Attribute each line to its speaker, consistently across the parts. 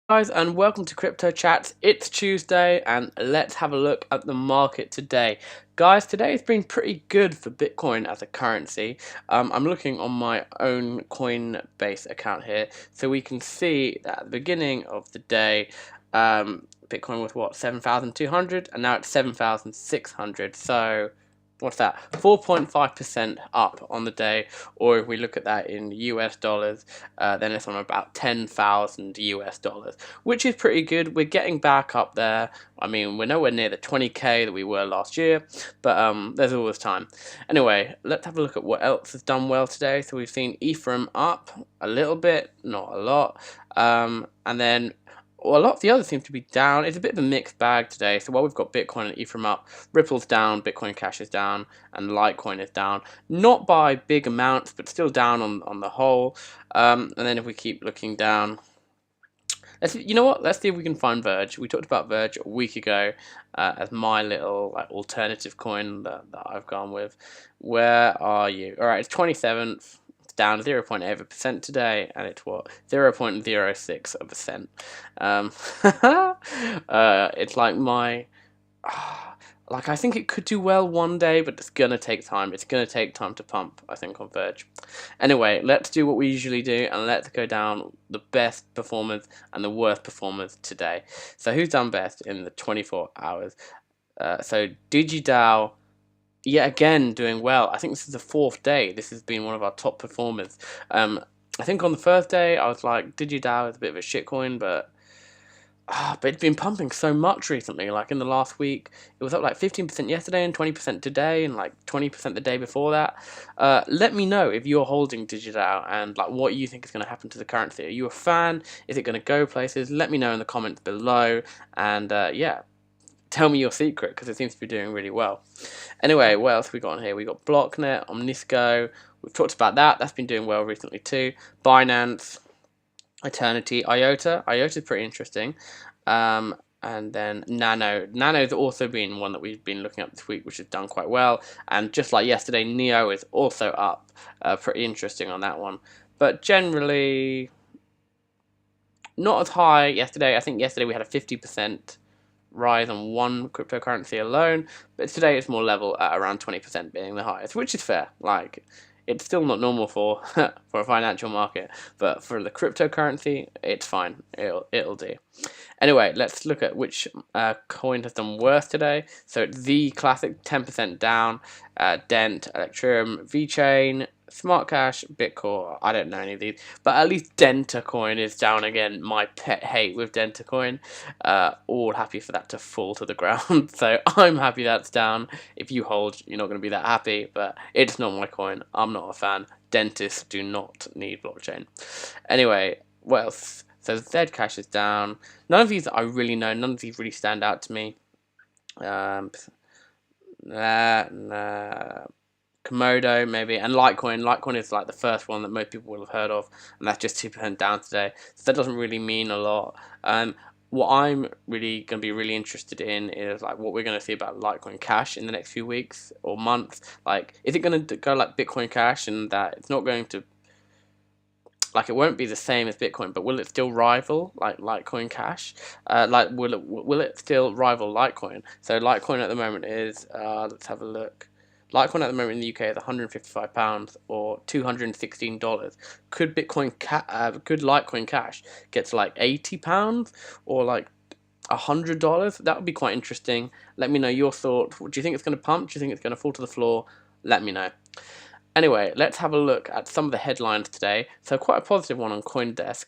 Speaker 1: Guys, and welcome to Crypto Chats. It's Tuesday and let's have a look at the market today. Guys, today has been pretty good for Bitcoin as a currency. I'm looking on my own Coinbase account here, so we can see that at the beginning of the day, Bitcoin was what, 7,200, and now it's 7,600. So what's that? 4.5% up on the day, or if we look at that in US dollars, then it's on about 10,000 US dollars, which is pretty good. We're getting back up there. I mean, we're nowhere near the 20k that we were last year, but there's always time. Anyway, let's have a look at what else has done well today. So we've seen Ethereum up a little bit, not a lot, and then well, a lot of the others seem to be down. It's a bit of a mixed bag today. So while we've got Bitcoin and Ethereum up, Ripple's down, Bitcoin Cash is down, and Litecoin is down. Not by big amounts, but still down on the whole. And then if we keep looking down, you know what? Let's see if we can find Verge. We talked about Verge a week ago as my little alternative coin that I've gone with. Where are you? All right, it's 27th. Down 0.8% today, and it's what, 0.06%. It's like my like, I think it could do well one day, but it's gonna take time. It's gonna take time to pump, I think, on Verge. Anyway, let's do what we usually do, and let's go down the best performers and the worst performers today. So who's done best in the 24 hours? So DigiDAO, yet again doing well. I think this is the fourth day. This has been one of our top performers. I think on the first day I was like, DigiDAO is a bit of a shitcoin, but it's been pumping so much recently. Like in the last week, it was up like 15% yesterday and 20% today, and like 20% the day before that. Let me know if you're holding DigiDAO and like what you think is going to happen to the currency. Are you a fan? Is it going to go places? Let me know in the comments below, and yeah, tell me your secret, because it seems to be doing really well. Anyway, what else we got on here? We got Blocknet, Omnisco. We've talked about that. That's been doing well recently too. Binance, Eternity, IOTA. IOTA is pretty interesting. And then Nano. Nano's also been one that we've been looking at this week, which has done quite well. And just like yesterday, Neo is also up. Pretty interesting on that one. But generally, not as high yesterday. I think yesterday we had a 50% rise on one cryptocurrency alone, but today it's more level at around 20% being the highest, which is fair. Like, it's still not normal for for a financial market, but for the cryptocurrency, it's fine. It'll do. Anyway, let's look at which coin has done worse today. So it's the classic 10% down, Dent, Electrum, VeChain, Smart Cash, Bitcoin. I don't know any of these, but at least Dentacoin is down again. My pet hate with Dentacoin. All happy for that to fall to the ground. So I'm happy that's down. If you hold, you're not going to be that happy, but it's not my coin. I'm not a fan. Dentists do not need blockchain. Anyway, what else? So Zcash is down. None of these I really know. None of these really stand out to me. Komodo maybe, and Litecoin. Litecoin is like the first one that most people will have heard of, and that's just 2% down today. So that doesn't really mean a lot. What I'm really going to be really interested in is like what we're going to see about Litecoin Cash in the next few weeks or months. Like, is it going to go like Bitcoin Cash, and that it's not going to, like, it won't be the same as Bitcoin, but will it still rival like Litecoin Cash? Like, will it still rival Litecoin? So Litecoin at the moment is let's have a look. Litecoin at the moment in the UK is £155 or $216. Could could Litecoin Cash get to like £80 or like $100? That would be quite interesting. Let me know your thoughts. Do you think it's going to pump? Do you think it's going to fall to the floor? Let me know. Anyway, let's have a look at some of the headlines today. So quite a positive one on CoinDesk.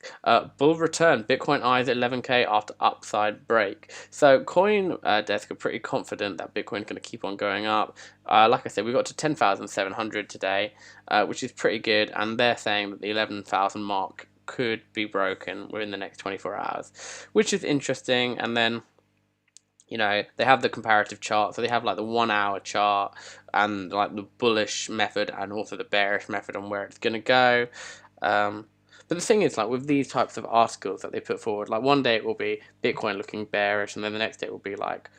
Speaker 1: Bull return, Bitcoin eyes 11k after upside break. So CoinDesk are pretty confident that Bitcoin is going to keep on going up. Like I said, we got to 10,700 today, which is pretty good. And they're saying that the 11,000 mark could be broken within the next 24 hours, which is interesting. And then, you know, they have the comparative chart, so they have like the 1 hour chart and like the bullish method and also the bearish method on where it's going to go. But the thing is, like with these types of articles that they put forward, like one day it will be Bitcoin looking bearish, and then the next day it will be like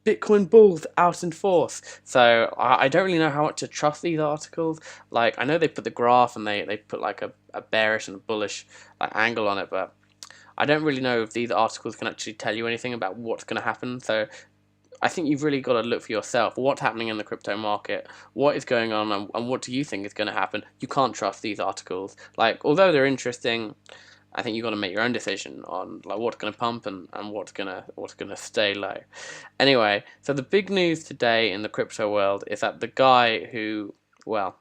Speaker 1: Bitcoin bulls out in force. So I don't really know how much to trust these articles. Like, I know they put the graph and they put like a bearish and a bullish like angle on it, but I don't really know if these articles can actually tell you anything about what's going to happen. So I think you've really got to look for yourself. What's happening in the crypto market? What is going on, and what do you think is going to happen? You can't trust these articles. Like, although they're interesting, I think you've got to make your own decision on like what's going to pump and what's gonna stay low. Anyway, so the big news today in the crypto world is that well,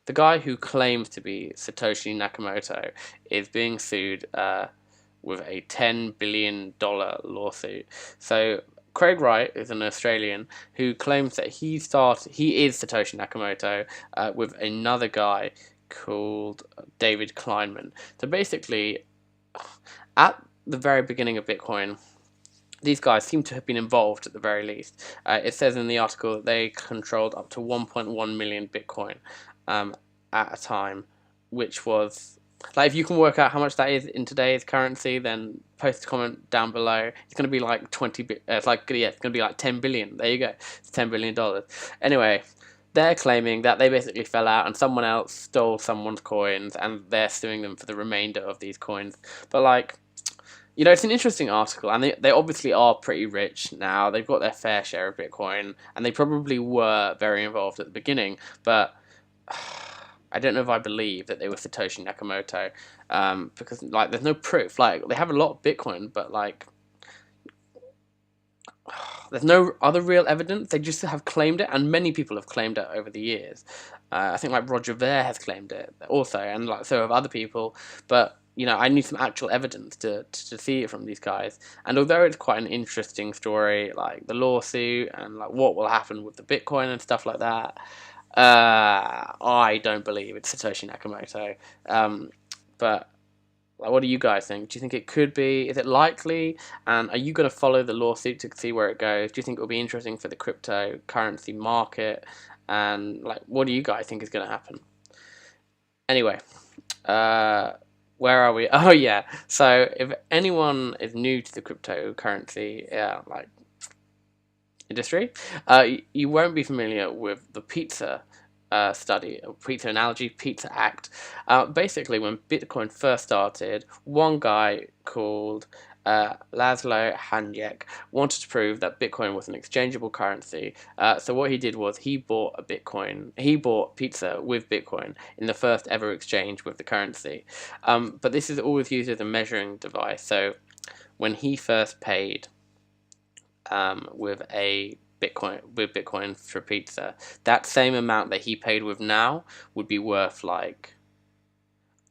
Speaker 1: the guy who claims to be Satoshi Nakamoto is being sued with a $10 billion lawsuit. So Craig Wright is an Australian who claims that he is Satoshi Nakamoto with another guy called David Kleinman. So basically, at the very beginning of Bitcoin, these guys seem to have been involved at the very least. It says in the article that they controlled up to 1.1 million Bitcoin at a time, which was like, if you can work out how much that is in today's currency, then post a comment down below. It's going to be like it's going to be like 10 billion. There you go. It's $10 billion. Anyway, they're claiming that they basically fell out and someone else stole someone's coins, and they're suing them for the remainder of these coins. But like, it's an interesting article, and they obviously are pretty rich now. They've got their fair share of Bitcoin, and they probably were very involved at the beginning, but I don't know if I believe that they were Satoshi Nakamoto, because like there's no proof. Like, they have a lot of Bitcoin, but like there's no other real evidence. They just have claimed it, and many people have claimed it over the years. I think like Roger Ver has claimed it also, and like so have other people. But I need some actual evidence to see it from these guys. And although it's quite an interesting story, like the lawsuit and like what will happen with the Bitcoin and stuff like that, I don't believe it's Satoshi Nakamoto. But like, what do you guys think? Do you think it could be? Is it likely? And are you going to follow the lawsuit to see where it goes? Do you think it will be interesting for the cryptocurrency market? And like, what do you guys think is going to happen? Anyway, where are we? Oh yeah. So if anyone is new to the cryptocurrency, industry, you won't be familiar with the pizza study, pizza analogy, pizza act. Basically, when Bitcoin first started, one guy called Laszlo Hanyek wanted to prove that Bitcoin was an exchangeable currency. So what he did was he bought pizza with Bitcoin in the first ever exchange with the currency. But this is always used as a measuring device. So when he first paid with Bitcoin for pizza, that same amount that he paid with now would be worth like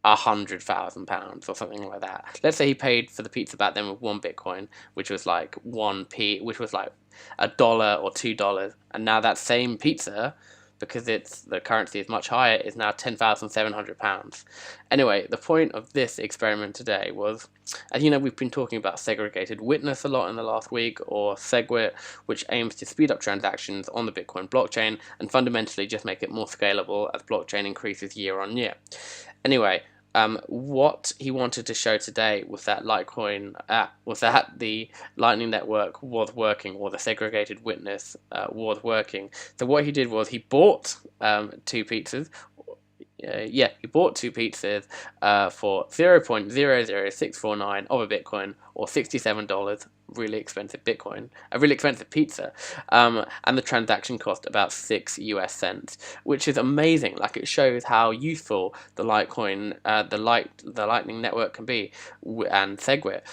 Speaker 1: £100,000 or something like that. Let's say he paid for the pizza back then with one Bitcoin, which was like 1p, which was like $1 or $2, and now that same pizza, because the currency is much higher, is now £10,700. Anyway, the point of this experiment today was, as you know, we've been talking about segregated witness a lot in the last week, or Segwit, which aims to speed up transactions on the Bitcoin blockchain and fundamentally just make it more scalable as blockchain increases year on year. Anyway, what he wanted to show today was that the Lightning Network was working, or the segregated witness was working. So what he did was he bought two pizzas. He bought two pizzas for 0.00649 of a Bitcoin, or $67. Really expensive Bitcoin, a really expensive pizza, and the transaction cost about 6 US cents, which is amazing. Like, it shows how useful the Litecoin, the Lightning Network can be, and Segwit.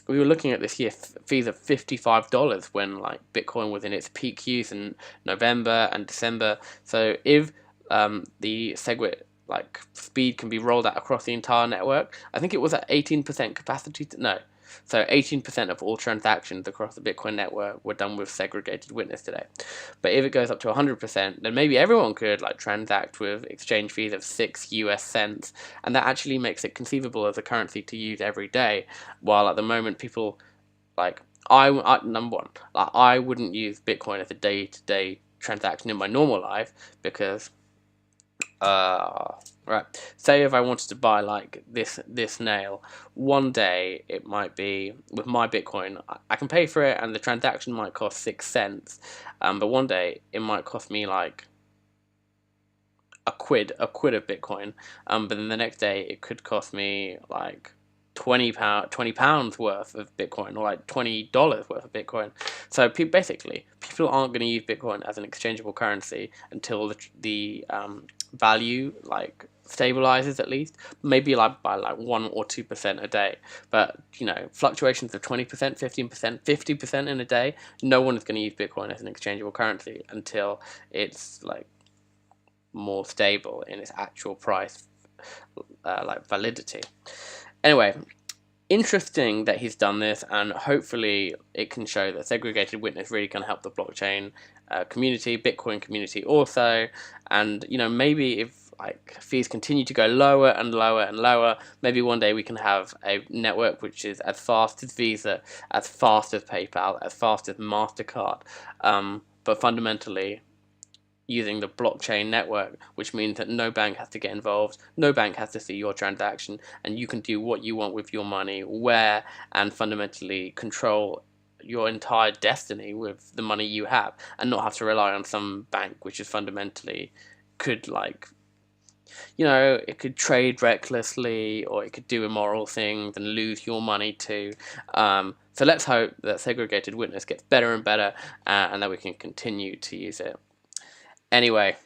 Speaker 1: We were looking at this year fees of $55 when like Bitcoin was in its peak use in November and December. So if the Segwit like speed can be rolled out across the entire network, I think it was at 18% capacity. So 18% of all transactions across the Bitcoin network were done with segregated witness today. But if it goes up to 100%, then maybe everyone could like transact with exchange fees of 6 US cents, and that actually makes it conceivable as a currency to use every day. While at the moment, people like number one, like, I wouldn't use Bitcoin as a day-to-day transaction in my normal life, because right, say if I wanted to buy like this nail, one day it might be, with my Bitcoin, I can pay for it and the transaction might cost 6 cents, but one day it might cost me like a quid of Bitcoin, but then the next day it could cost me like £20 worth of Bitcoin, or like $20 worth of Bitcoin. So basically, people aren't going to use Bitcoin as an exchangeable currency until the value like stabilizes, at least maybe like by like 1 or 2% a day. But fluctuations of 20%, 15%, 50% in a day, no one is going to use Bitcoin as an exchangeable currency until it's like more stable in its actual price like validity. Anyway, interesting that he's done this, and hopefully it can show that segregated witness really can help the blockchain community, Bitcoin community also. And maybe if like fees continue to go lower and lower and lower, maybe one day we can have a network which is as fast as Visa, as fast as PayPal, as fast as MasterCard, but fundamentally using the blockchain network, which means that no bank has to get involved, no bank has to see your transaction, and you can do what you want with your money, where, and fundamentally control your entire destiny with the money you have, and not have to rely on some bank which is fundamentally could like it could trade recklessly, or it could do immoral things and lose your money too. So let's hope that segregated witness gets better and better, and that we can continue to use it. Anyway,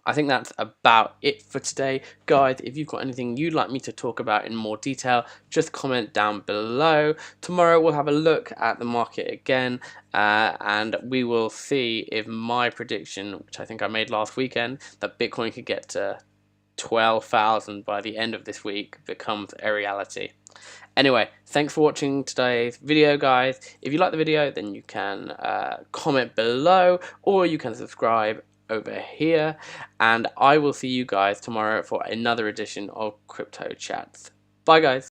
Speaker 1: I think that's about it for today. Guys, if you've got anything you'd like me to talk about in more detail, just comment down below. Tomorrow we'll have a look at the market again, and we will see if my prediction, which I think I made last weekend, that Bitcoin could get to 12,000 by the end of this week, becomes a reality. Anyway, thanks for watching today's video, guys. If you like the video, then you can comment below, or you can subscribe over here, and I will see you guys tomorrow for another edition of Crypto Chats. Bye, guys.